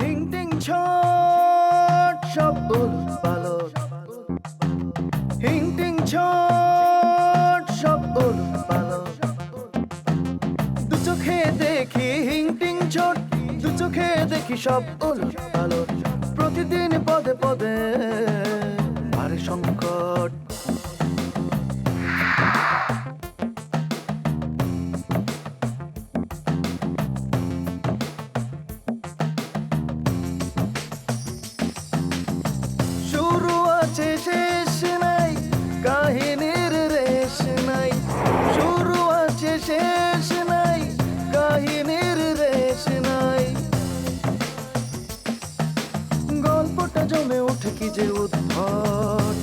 হিং টিং ছট সব উলট পালট, হিং টিং ছট সব উলট পালট। দু চোখে দেখি হিং টিং ছট, দু চোখে দেখি সব উলট পালট। প্রতিদিন পদে পদে বাড়ে সংকট। শুরু আছে শেষ নাই, কাহিনীর রেশ নাই। শুরু আছে শেষ নাই, কাহিনীর রেশ নাই। গল্পটা জমে ওঠে কি যে উদ্ভট।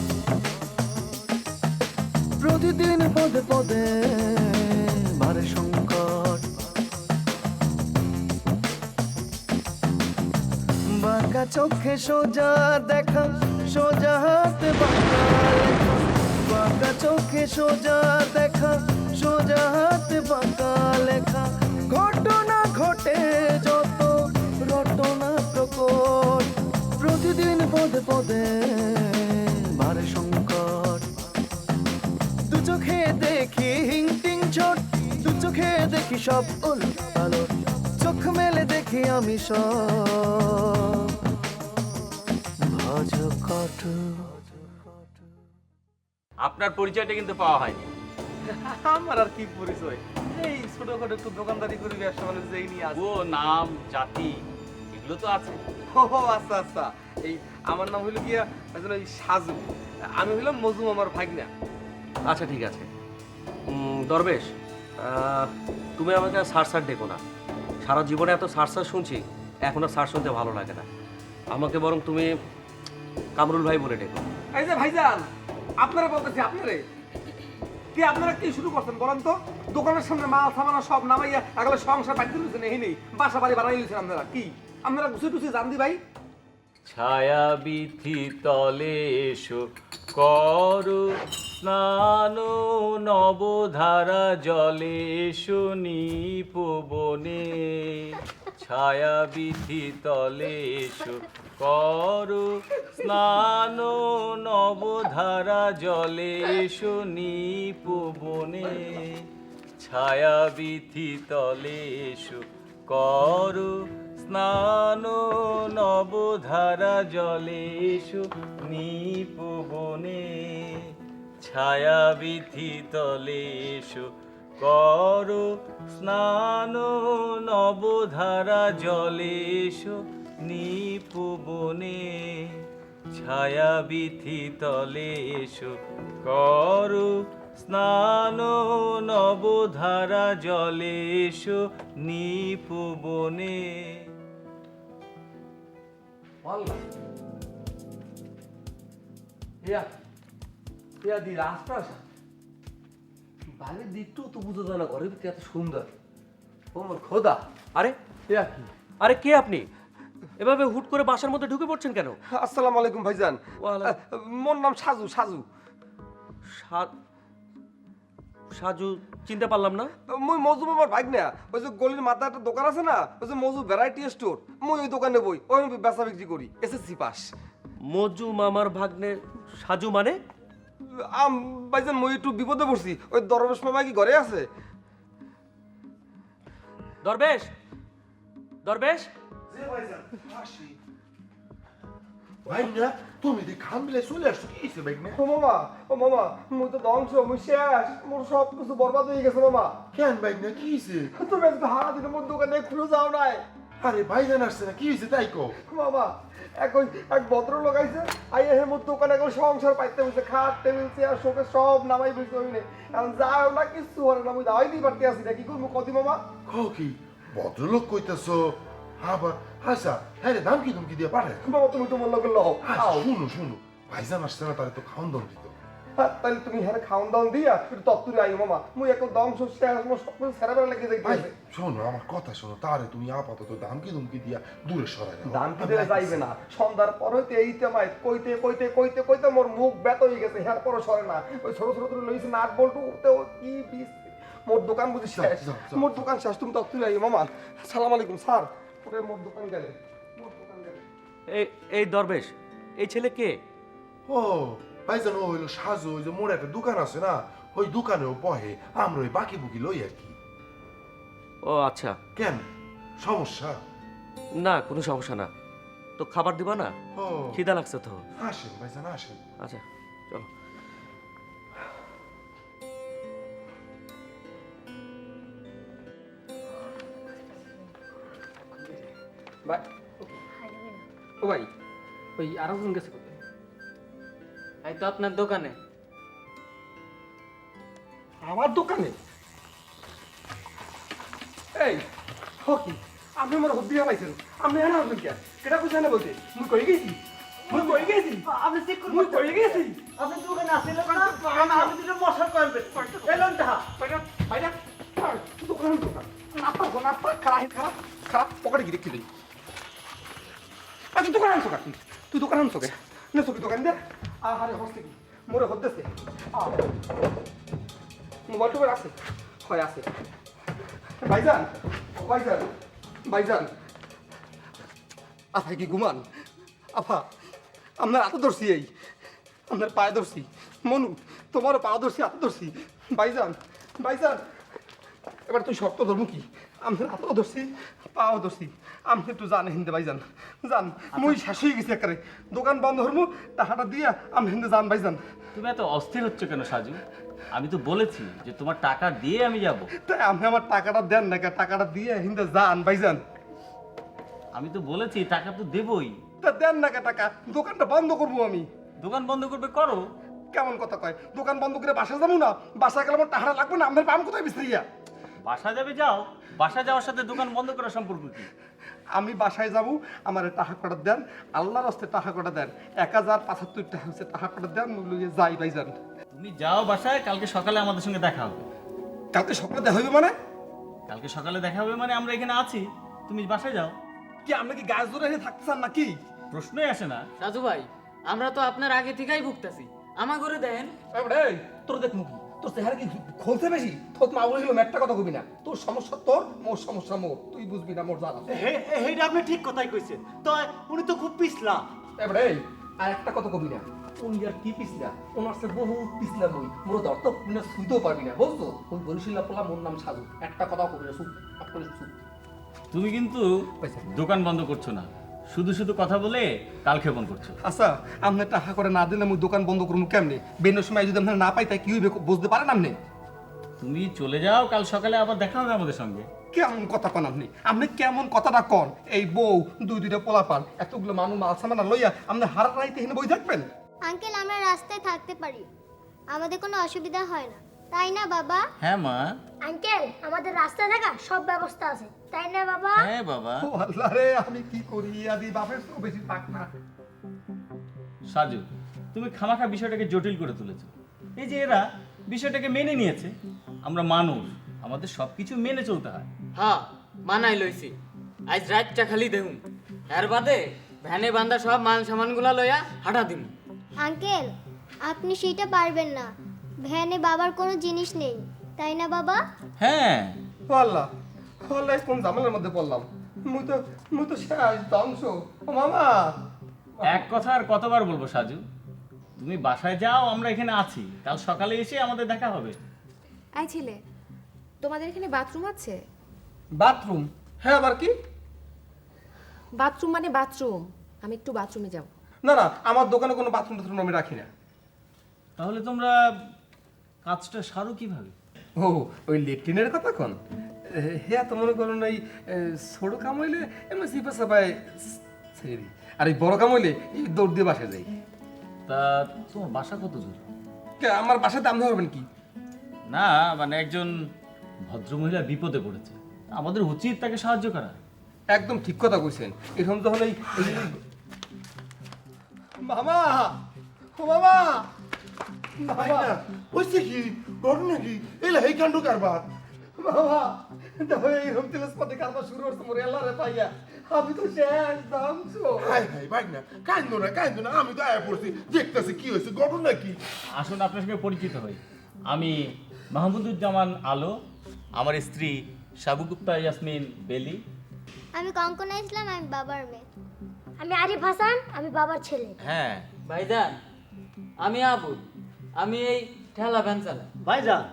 প্রতিদিন পদে পদে বাড়ে সংকট। বাঁকা চোখে সোজা দেখা, সোজা হাতে বাঁকা লেখা। বাঁকা চোখে সোজা দেখা, সোজা হাতে বাঁকা লেখা। ঘটনা ঘটে যত রটনা প্রকট। প্রতিদিন পদে পদে বাড়ে সংকট। দু চোখে দেখি হিং টিং ছট, দু চোখে দেখি সব উলট পালট। চোখ মেলে দেখি আমি সব ভজ কট। আপনার পরিচয়টা কিন্তু পাওয়া হয়নি। আমার আর কি পরিচয়, এই ছোটখাটো একটু দোকানদারি করি, ব্যবসা বাণিজ্য এই নিয়ে আসি। ও নাম জাতি এগুলো তো আছে। ও আচ্ছা আচ্ছা, এই আমার নাম হইলো গিয়া ওই সাজু, আমি হইলাম মজু আমার ভাগনা। আচ্ছা ঠিক আছে। দরবেশ, তুমি আমাকে স্যার স্যার ডেকো না। সারা জীবনে এত স্যার স্যার শুনছি, এখন আর স্যার শুনতে ভালো লাগে না। আমাকে বরং তুমি কামরুল ভাই বলে ডেকো। এই যে ভাইজান, আপনারা বলতেছি, আপনারা কি শুরু করছেন বলেন তো? দোকানের সামনে মাল সামানা সব নামাইয়া এগুলো সংসার বাড়িতে লুছেন, এই নেই বাসা বাড়ি বানাই লুছেন আপনারা। কি আপনারা গুছিয়ে টুছিয়ে জানদি ভাই? ছায়া বিথি তলে এসো করো স্নান, নবধারা জলে এসো নিপবনে। ছায়া বিথি তলে এসো করো স্নান, নবধারা জলে এসো নিপবনে। ছায়া বিথি তলে এসো করো স্নান, নবধারা জলে এসো নিপবনে। ছায়া বিথি তলে এসো করো স্নান, নবধারা জলে এসো নিপবনে। ছায়া বিথি তলে এসো করো স্নান, নবধারা জলে এসো নিপবনে। দি রাজপ্রাসাদ বাড়ির দিকটাও তো বুঝা যায় না, ঘরের ভিতরে এত সুন্দর। ও মোর খোদা, আরে ইয়া কি? আরে কে আপনি? এভাবে হুট করে বাসার মধ্যে ঢুকে পড়ছেন কেন? আসসালামু আলাইকুম ভাইজান। মোর নাম সাজু। সাজু সাজু চিনতে পারলাম না। মুই মজু আমার ভাগ না, ওই যে গলির মাথায় একটা দোকান আছে না, ওই যে মজু ভ্যারাইটি স্টোর, মুই ওই দোকানে বই, ওই বেচা বিক্রি করি, এসএসসি পাস। মজু মামার ভাগ্নে সাজু মানে? ভাইজান মুই একটু বিপদে পড়ছি, ওই দরবেশ মামা কি ঘরে আছে? দরবেশ, দরবেশ, ভাইনা তুমি দি খান বিলে চলে আসছো, কি হইছে ভাইনা? ও মামা মুই তো ধ্বংস, মুই শেষ, মোর সব কিছু বরবাদ হয়ে গেছে মামা। কেন ভাইনা কি হইছে? তুমি আজকে হারা দিনে মোর দোকানে খুলে যাও নাই। আরে ভাইজান আসছে না, কি হইছে তাই কো? মামা এক ভদ্রলোক আইছে, আইয়া হে মোর দোকানে এখন সংসার পাইতে হইছে, খাট টেবিল চেয়ার শোকেস সব নামাই বইছে হইনে। এখন যাও না কিছু হরে না, মুই দাওয়াই দিই পারতে আসি না, কি করবো কদি মামা? কও কি ভদ্রলোক কইতাছো? আবার আচ্ছা হ্যাঁ রে, দাম কি তুমি কি দিয়ে পাঠায়? মামা তুমি তো বললো লও শুনো শুনো, ভাইজান আসছে না, তারে তো খাওন দাম দিত। তাহলে তুমি হ্যাঁ খাওন দাওন দিয়া একটু তত্তুরে আইও মামা, মুই এক ধ্বংস শেষ, মোর সব কিছু সেরা বেড়া লেগে ভাই যাইতেছে। শোনো আমার কথা শোনো, তারে তুমি আপাতত দাম কি দুমকি দিয়া দূরে সরাই দাও। দান কি দিলে যাইবে না, সন্ধ্যার পর হইতে এইতে মাই কইতে কইতে কইতে কইতে মোর মুখ ব্যথা হয়ে গেছে, হ্যাঁ পরও সরে না। ওই ছোট ছোট করে লইছে নাট বল্টু, কি বিষ মোর দোকান বুঝি শেষ যাও, যাও। মোর দোকান শেষ তুমি তো তুই মামা সালাম আলাইকুম স্যার ওরে মোর দোকান গেলে এই দরবেশ, এই ছেলে কে? ও ভাইজান ও হইলো সাজু, ওই যে মোর একটা দোকান আছে না, ওই দোকানেও পহে, আমরা ওই বাকি বুকি লই আর কি। ও আচ্ছা, কেন সমস্যা? না কোনো সমস্যা না। তো খাবার দিবা না? ও খিদা লাগছে তো। আসেন ভাইজান আসেন। আচ্ছা চলো। ভাই ও ভাই ওই আরেকজন গেছে কোথায়? এই তো আপনার দোকানে। আমার দোকানে? এই হকি আপনি আমার হদ্দিয়া পাইছেন, আপনি এনে আসবেন কে? কেটা বুঝে না বলতে মুই কই গেছি, মুই কই গেছি, আপনি চেক করুন, মুই কই গেছি। আপনি দোকানে আসেন না, আপনি দুটো মশার করবেন এলন টাকা বাইরে বাইরে দোকান দোকান নাস্তা খারাপ খারাপ খারাপ পকেটে গিয়ে দেখি আচ্ছা দোকান আনছো কাকি, তুই দোকান আনছো কে? নে সকি দোকান দে আহারে হস্তে কি মোরে হদ্দেছে মোবাইল টোবাইল আছে? হয় আছে। ভাইজান ভাইজান ভাইজান আফা কি ঘুমান? আফা আপনার হাতে ধরছি, এই আপনার পায়ে ধরছি, মনু তোমারও পা ধরছি, হাতে ধরছি। ভাইজান ভাইজান এবার তুই শর্ত ধরবো কি? আপনার হাতেও ধরছি, পাও ধরছি, আপনি একটু জানে হিন্দে ভাইজান জান, মুই শেষ হয়ে গেছি একেবারে, দোকান বন্ধ হরমু, টাকাটা দিয়া আমি হিন্দে যান ভাইজান। তুমি এত অস্থির হচ্ছ কেন সাজু? আমি তো বলেছি যে তোমার টাকা দিয়ে আমি যাব। তাই আপনি আমার টাকাটা দেন না, টাকাটা দিয়ে হিন্দে যান ভাইজান। আমি তো বলেছি টাকা তো দেবই। তা দেন না টাকা, দোকানটা বন্ধ করবো আমি। দোকান বন্ধ করবে করো। কেমন কথা কয়? দোকান বন্ধ করে বাসা যাবো না? বাসা গেলে আমার টাকাটা লাগবে না, আপনার পাম কোথায় বিস্তারিয়া? বাসা যাবে যাও, বাসা যাওয়ার সাথে দোকান বন্ধ করার সম্পর্ক কি? আমি বাসায় যাবো, আমার টাকা কটা দেন, আল্লাহর হস্তে টাকা কটা দেন, 1075 টাকা হচ্ছে টাকা কটা দেন, লইয়ে যাই ভাইজান। তুমি যাও বাসায়, কালকে সকালে আমাদের সঙ্গে দেখা হবে। কালকে সকালে দেখা হইবে মানে? কালকে সকালে দেখা হবে মানে আমরা এখানে আছি, তুমি বাসায় যাও। কি আপনি কি গাছ ধরে এসে থাকতে চান নাকি? প্রশ্নই আসে না। রাজু ভাই, আমরা তো আপনার আগে থেকেই ভুগতেছি, আমা করে দেন। এই তোর দেখ মুখি, তোর চেহারা কি খোলছে বেশি? তোর মা বলেছিল একটা কথা কবি না, তোর সমস্যা তোর, মোর সমস্যা মোর, তুই বুঝবি না মোর জানা। এইটা আপনি ঠিক কথাই কইছেন, তো উনি তো খুব পিছলা। এবারে আর একটা কথা কবি না, উনি আর কি পিছলা, ওনার সে বহু পিছলা মই, মোর ধর তো উনি শুইতেও পারবি না, বুঝতো? ওই বরিশিলা পোলা মোর নাম সাজু, একটা কথাও কবি না, চুপ আপ করে চুপ। তুমি কিন্তু পয়সা। দোকান বন্ধ করছো না, শুধু শুধু কথা বলে কালক্ষেপণ করছো। আচ্ছা আপনি টাকা করে না দিলে আমি দোকান বন্ধ করবো কেমনে? বেনের সময় যদি আপনার না পাই তাই কি হইবে বুঝতে পারেন আপনি? তুমি চলে যাও, কাল সকালে আবার দেখা হবে আমাদের সঙ্গে। কেমন কথা পান আপনি? আপনি কেমন কথাটা কন? এই বউ দুইটা পোলা পান, এতগুলো মানুষ মাল সামানা লইয়া আপনি হারা রাইতে এখানে বই থাকবেন? আঙ্কেল আমরা রাস্তায় থাকতে পারি, আমাদের কোনো অসুবিধা হয় না, তাই না বাবা? হ্যাঁ মা। আঙ্কেল আমাদের রাস্তায় থাকা সব ব্যবস্থা আছে, তাই না বাবা? হ্যাঁ বাবা। ও আল্লাহ রে, আমি কি করি? আদি বাপের তো বেশি থাক না। সাজু, তুমি খামাখা বিষয়টাকে জটিল করে তুলেছো। এই যে এরা বিষয়টাকে মেনে নিয়েছে, আমরা মানুষ, আমাদের সবকিছু মেনে চলতে হয়। হ্যাঁ, মানাই লইছি। আজ রাতটা খালি দেখুন, এর বাদে ভ্যানে বান্ধা সব মাল সামানগুলা লইয়া হাঁটা দিন। আঙ্কেল আপনি সেটা পারবেন না, ভ্যানে বাবার কোনো জিনিস নেই, তাই না বাবা? হ্যাঁ। ও আল্লাহ, ও আল্লাহ, কোন ঝামেলার মধ্যে পড়লাম? মুই তো শেষ ধ্বংস। ও মামা, এক কথা আর কতবার বলবো সাজু, তুমি বাসায় যাও, আমরা এখানে আছি, কাল সকালে এসে আমাদের দেখা হবে। আই ছেলে, তোমাদের এখানে বাথরুম আছে? বাথরুম? হ্যাঁ আবার কি? বাথরুম মানে বাথরুম, আমি একটু বাথরুমে যাব। না না, আমার দোকানে কোনো বাথরুম টাথরুম আমি রাখি না। তাহলে তোমরা কাজটা সারো কিভাবে? ও ওই লেট্রিনের কথা কোন? হ্যাঁ তো মনে করুন ওই ছোট কাম হইলে এমনি সিপা সাপাই ছেড়ে দিই, আর এই বড় কাম হইলে এই দৌড় দিয়ে বাসা যাই। তা তোমার বাসা কত দূর? কে আমার বাসাতে আপনি হবেন কি? না মানে একজন ভদ্রমহিলা বিপদে পড়েছে, আমাদের উচিত তাকে সাহায্য করা। একদম ঠিক কথা কইছেন। এরকম যখন মামা, ও মামা, ভাইনা হইছে কি? ঘটনা কি? এলা এই কাণ্ড কারবার। মামা দেখো এইরকম তেলেস পথে কারবার শুরু হচ্ছে মোর এল্লা রে পাইয়া, আমি তো শেষ ধ্বংস। হাই হাই ভাইনা, কান্দো না, আমি তো আয়া পড়ছি, দেখতেছি কি হয়েছে, ঘটনা কি? আসুন আপনার সঙ্গে পরিচিত হই, আমি মাহমুদুজ্জামান আলো, আমার স্ত্রী সাবুগুপ্তা ইয়াসমিন বেলি। আমি কঙ্কনা ইসলাম, আমি বাবার মেয়ে। আমি আরিফ হাসান, আমি বাবার ছেলে। হ্যাঁ, ভাইজান আমি আবুল, আমি এই ঠেলা ভ্যান চালাই। ভাইজান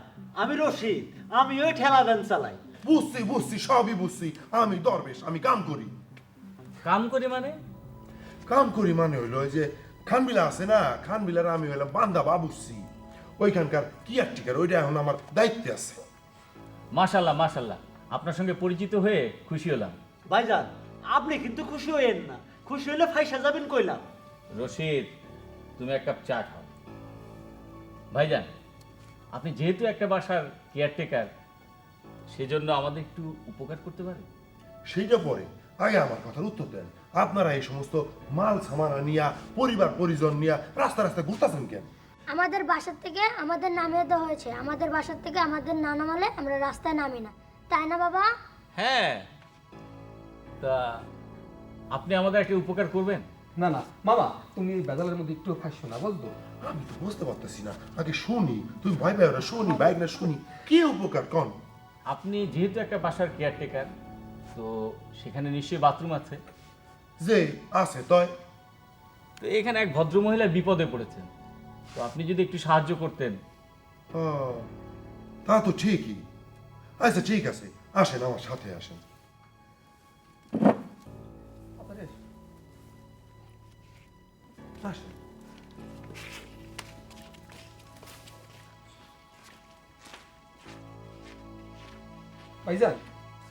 আমি রশিদ, আমি ওই ঠেলা ভ্যান চালাই। বুঝছি সবই বুঝছি। আমি দরবেশ, আমি কাম করি। কাম করি মানে? কাম করি মানে হইলো ওই যে খানবিলা আছে না, খানবিলার আমি হইলাম বান্দা বাবুসি, ওইখানকার কি একটিকার, ওইটা এখন আমার দায়িত্বে আছে। মাশাল্লাহ মাশাল্লাহ, আপনার সঙ্গে পরিচিত হয়ে খুশি হলাম। ভাইজান আপনি কিন্তু খুশি হইেন না, খুশি হইলে ফাইসা যাবেন কইলাম। রশিদ, তুমি এক কাপ চা খাও। ভাইজান, আপনি যেহেতু একটা বাসার কেয়ারটেকার, সেজন্য আমাদের একটু উপকার করতে পারেন। সেইটা পরে আগে আমার কথার উত্তর দেন। আপনারা এই সমস্ত মাল সামানা নিয়া, পরিবার পরিজন নিয়া রাস্তা রাস্তা ঘুরতেছেন কেন? আমাদের বাসার থেকে আমাদের নামিয়ে দেওয়া হয়েছে। আমাদের বাসার থেকে আমাদের না নামালে আমরা রাস্তায় নামি না, তাই না বাবা? হ্যাঁ, তা আপনি আমাদের একটা উপকার করবেন? না না মামা, তুমি এই বেজালের মধ্যে একটু ফাঁসছো না, বুঝলো? আমি তো বুঝতে পারতেছি না। আগে শুনি, তুমি ভয় পাও না, শুনি বাইক না শুনি কি উপকার কন। আপনি যেহেতু একটা বাসার কেয়ারটেকার, তো সেখানে নিশ্চয়ই বাথরুম আছে। যে আছে তয়। তো এখানে এক ভদ্রমহিলা বিপদে পড়েছেন, তো আপনি যদি একটু সাহায্য করতেন। তা তো ঠিকই। আচ্ছা ঠিক আছে, আসেন আমার সাথে আসেন। আসেন। ভাইজান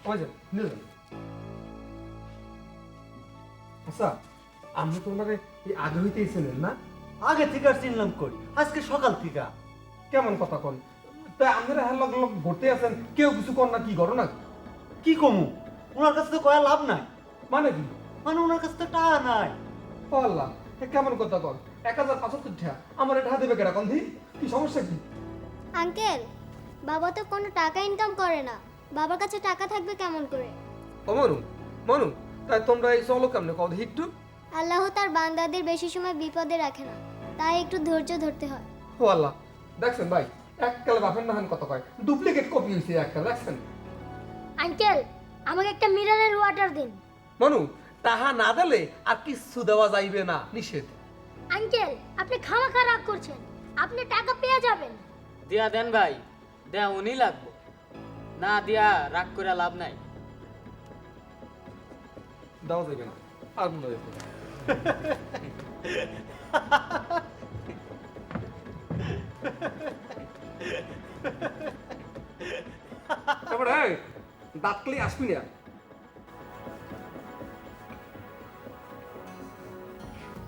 ভাইজান নিয়ে যান। আচ্ছা, আপনি তো ওনারে এই আগে হইতেই চেনেন না? আগে থেকে আর চিনলাম কই, আজকে সকাল থেকে। কেমন কথা কন? তাই আপনারা হ্যাঁ লগ লগ ঘুরতে আছেন, কেউ কিছু কর না, কি ঘটনা? কি কমু, ওনার কাছে তো কয়া লাভ নাই। মানে কি? মানে ওনার কাছে তো টাকা নাই। ও আল্লাহ, এ কেমন কথা কন? 1075 টাকা আমার এটা দেবে কেডা কন? কি সমস্যা কি? আঙ্কেল, বাবা তো কোনো টাকা ইনকাম করে না, বাবার কাছে টাকা থাকবে কেমন করে? ও মনু, মনু, তাই তোমরা এই চলো কেমনে কও দেখি একটু? আল্লাহ তার বান্দাদের বেশি সময় বিপদে রাখে না, তাই একটু ধৈর্য ধরতে হয়। ও আল্লাহ, দেখছেন ভাই, এককালে বাপের নাহান কথা কয়, ডুপ্লিকেট কপি হইছে এককাল, দেখছেন? আঙ্কেল, আমাকে একটা মিনারেল ওয়াটার দিন। মনু, তাহা না দিলে আর কিছু দেওয়া যাইবে না, নিষেধ। আঙ্কেল, আপনি খামাখা রাগ করছেন, আপনি টাকা পেয়ে যাবেন। দিয়া দেন ভাই, দেয়া উনি লাগবো, না দিয়া রাগ করে লাভ নাই। দেওয়া যাইবে না, আর মনে যাইবে না। তারপরে দাঁতলি আসবি না।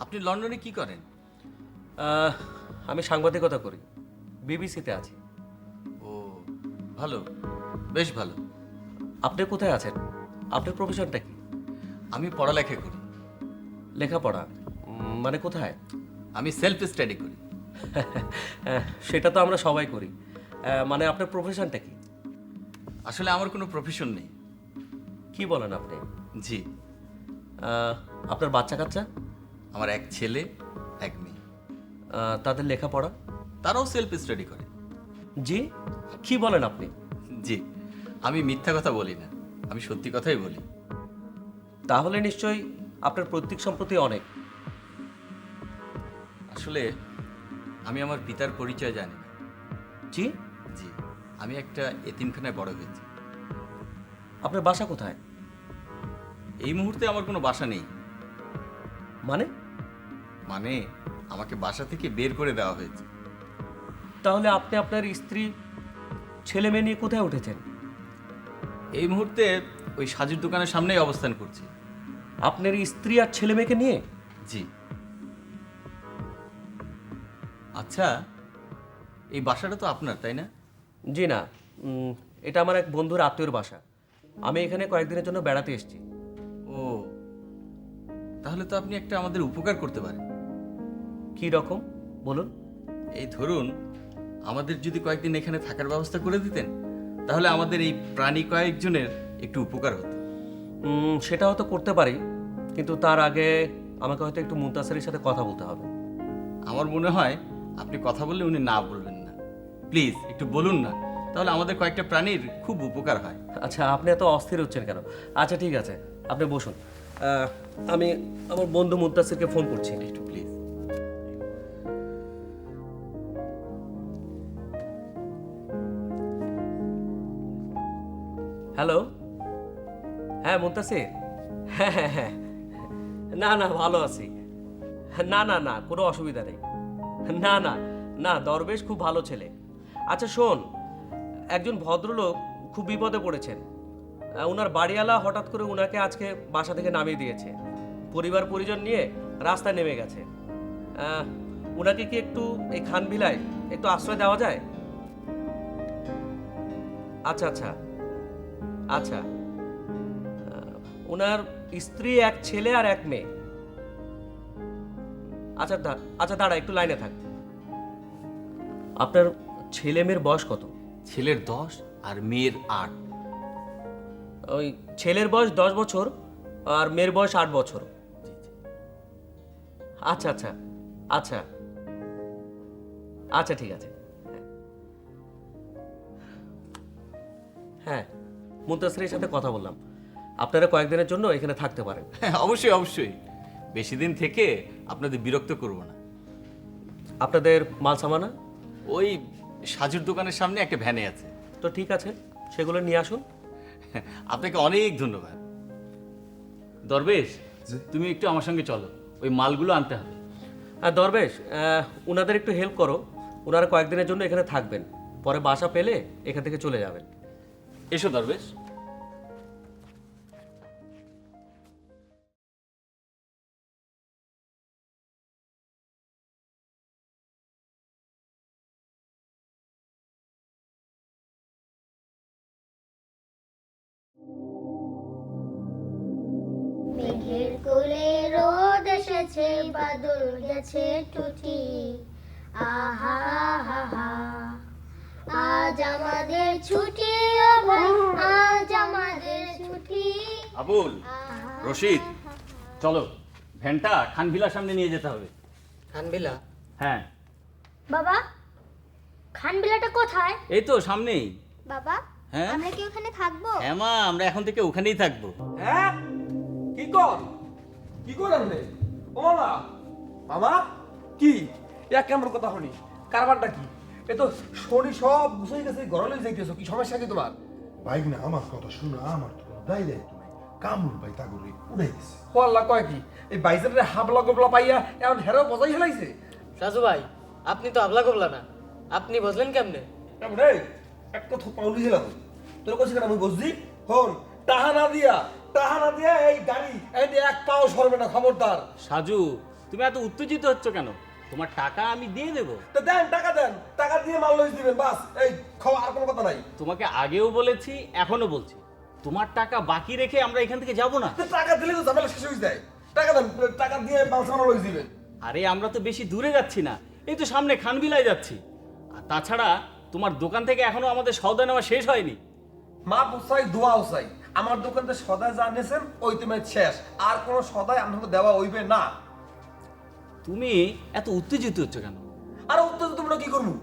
আপনি লন্ডনে কি করেন? আমি সাংবাদিকতা করি, বিবিসিতে আছি। ও ভালো, বেশ ভালো। আপনি কোথায় আছেন? আপনার প্রফেশনটা কি? আমি পড়ালেখা করি। লেখাপড়া? মানে কোথায়? আমি সেলফ স্টাডি করি। সেটা তো আমরা সবাই করি। মানে আপনার প্রফেশনটা কি? আসলে আমার কোনো প্রফেশন নেই। কি বলেন আপনি? জি। আপনার বাচ্চা কাচ্চা? আমার এক ছেলে, এক মেয়ে। তাদের লেখাপড়া? তারাও সেলফ স্টাডি করে। জি, কি বলেন আপনি? জি, আমি মিথ্যা কথা বলি না, আমি সত্যি কথাই বলি। তাহলে নিশ্চয়ই আপনার পৈতৃক সম্পত্তি অনেক। আসলে আমি আমার পিতার পরিচয় জানি না। জি? জি, আমি একটা এতিমখানায় বড় হয়েছি। আপনার বাসা কোথায়? এই মুহূর্তে আমার কোনো বাসা নেই। মানে? মানে আমাকে বাসা থেকে বের করে দেওয়া হয়েছে। তাহলে আপনি আপনার স্ত্রী, ছেলে মেয়ে নিয়ে কোথায় উঠেছেন? এই মুহূর্তে ওই সাজুর দোকানের সামনেই অবস্থান করছি। আপনার স্ত্রী আর ছেলে মেয়েকে নিয়ে? জি। আচ্ছা, এই বাসাটা তো আপনার, তাই না? জি না, এটা আমার এক বন্ধুর আত্মীয়র বাসা। আমি এখানে কয়েকদিনের জন্য বেড়াতে এসেছি। ও, তাহলে তো আপনি একটা আমাদের উপকার করতে পারেন। কি রকম বলুন? এই ধরুন, আমাদের যদি কয়েকদিন এখানে থাকার ব্যবস্থা করে দিতেন, তাহলে আমাদের এই প্রাণী কয়েকজনের একটু উপকার হতো। সেটা হয়তো করতে পারি, কিন্তু তার আগে আমাকে হয়তো একটু মুনতাসিরের সাথে কথা বলতে হবে। আমার মনে হয় আপনি কথা বললে উনি না বলবেন না। প্লিজ একটু বলুন না, তাহলে আমাদের কয়েকটা প্রাণীর খুব উপকার হয়। আচ্ছা, আপনি এত অস্থির হচ্ছেন কেন? আচ্ছা ঠিক আছে, আপনি বসুন। আমি আমার বন্ধু মুত্তাসিরকে ফোন করছি। একটু প্লিজ। হ্যালো, হ্যাঁ মুত্তাসির, হ্যাঁ হ্যাঁ হ্যাঁ, না না ভালো আছি, না না না কোনো অসুবিধা নেই, না না না দরবেশ খুব ভালো ছেলে। আচ্ছা শোন, একজন ভদ্রলোক খুব বিপদে পড়েছেন। ওনার বাড়িওয়ালা হঠাৎ করে ওনাকে আজকে বাসা থেকে নামিয়ে দিয়েছে, পরিবার পরিজন নিয়ে রাস্তায় নেমে গেছে। ওনাকে কি একটু এই খানবিলায় একটু আশ্রয় দেওয়া যায়? আচ্ছা আচ্ছা আচ্ছা, ওনার স্ত্রী, এক ছেলে আর এক মেয়ে। আচ্ছা আচ্ছা দাঁড়া, একটু লাইনে থাক। আপনার ছেলে মেয়ের বয়স কত? ছেলের 10 আর মেয়ের 8। ওই ছেলের বয়স 10 বছর আর মেয়ের বয়স 8 বছর। আচ্ছা আচ্ছা আচ্ছা আচ্ছা ঠিক আছে। হ্যাঁ, মুন্তাসিরের সাথে কথা বললাম, আপনারা কয়েকদিনের জন্য এখানে থাকতে পারেন। হ্যাঁ অবশ্যই অবশ্যই, বেশি দিন থেকে আপনাদের বিরক্ত করব না। আপনাদের মাল সামানা ওই সাজুর দোকানের সামনে একটা ভ্যানে আছে। তো ঠিক আছে, সেগুলো নিয়ে আসুন। আপনাকে অনেক ধন্যবাদ। দরবেশ, তুমি একটু আমার সঙ্গে চলো, ওই মালগুলো আনতে হবে। আর দরবেশ, ওনাদের একটু হেল্প করো, ওনারা কয়েকদিনের জন্য এখানে থাকবেন, পরে বাসা পেলে এখান থেকে চলে যাবেন। এসো দরবেশ। মেঘের কোলে রোদ এসেছে, বাদল গেছে টুটি, আহা হা হা, আজ আমাদের ছুটি, ও ভাই আজ আমাদের ছুটি। আবুল, রশিদ, চলো ভ্যানটা খানভিলার সামনে নিয়ে যেতে হবে। খানবিলা? হ্যাঁ। বাবা, খানবিলাটা কোথায়? এই তো সামনেই। বাবা, হ্যাঁ? আমরা কি ওখানে থাকবো? হ্যাঁ মা, আমরা এখন থেকে ওখানেই থাকবো। হ্যাঁ কি কর আপনি? ও মামা, মামা কি এক কেমন কথা শুনি? কারবারটা কি? এ তো শনি সব বুঝে গেছে, ঘরে লই যাইতেছো, কি সমস্যা কি তোমার? বাইক না, আমার কথা শুনো, আমার তো কোনো দায় দায়িত্ব নাই। কামরুল ভাই তা করে উড়াই দিছে। ও আল্লাহ, কয় কি এই বাইজের হাবলা গোবলা পাইয়া এখন হেরাও বজাই হেলাইছে? সাজু ভাই, আপনি তো আগলা গোবলা না, আপনি বুঝলেন কেমনে? কেমন রে এক কথা পাউলি হেলাম তোর কাছে কেন আমি বুঝছি? হন টাহা না দিয়া এই গাড়ি এই এক পাও সরবে না, খবরদার। সাজু, তুমি এত উত্তেজিত হচ্ছ কেন? তোমার টাকা আমি দিয়ে দেবো। তো দেন, টাকা দিয়ে মাল লইস দিবেন, বাস এই খাওয়া, আর কোনো কথা নাই। তোমাকে আগেও বলেছি, এখনো বলছি, তোমার টাকা বাকি রেখে আমরা এখান থেকে যাব না। তো টাকা দিলে তো ঝামেলা শেষ হয়ে যায়। টাকা দেন, টাকা দিয়ে মাল সামানা লইস দিবেন। আরে আমরা তো বেশি দূরে যাচ্ছি না, এই তো সামনে খানবিলায় যাচ্ছি। আর তাছাড়া তোমার দোকান থেকে এখনো আমাদের সওদা নেওয়া শেষ হয়নি। মা পোসাই দোয়াও চাই, আমার দোকানতে সদায় যা নিয়েছেন ওই তুমি শেষ, আর কোনো সদায় আপনাকে দেওয়া হইবে না। তুমি এত উত্তেজিত হচ্ছ কেন? আর উত্তেজিত তোমরা কি করবো?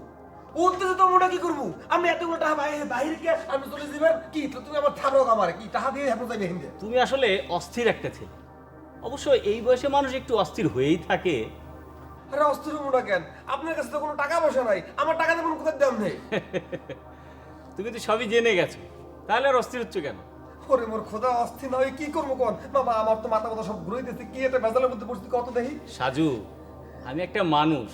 আমরা কি করবো? আমি এতগুলো টাকা বাইরে কে আমি চলে দিবেন কি? তো তুমি আমার থাকো, আমার কি টাকা দিয়ে এখন যাইবে হিন্দে? তুমি আসলে অস্থির একটা ছেলে। অবশ্য এই বয়সে মানুষ একটু অস্থির হয়েই থাকে। আরে অস্থির হবো না কেন? আপনার কাছে তো কোনো টাকা পয়সা নাই, আমার টাকা দেবেন কোথায় দাম নেই। তুমি তো সবই জেনে গেছো, তাহলে আর অস্থির হচ্ছ কেন? ওরে মোর খোদা, অস্থির না হয়ে কি করবো কোন? বাবা আমার তো মাথা সব ঘুরাইতেছে, কি একটা ভেজালের মধ্যে পড়ছি কত দেখি। সাজু, আমি একটা মানুষ,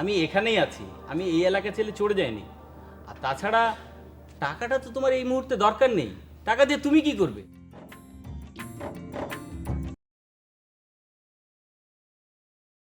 আমি এখানেই আছি, আমি এই এলাকা ছেড়ে চলে যাইনি। আর তাছাড়া টাকাটা তো তোমার এই মুহূর্তে দরকার নেই, টাকা দিয়ে তুমি কি করবে?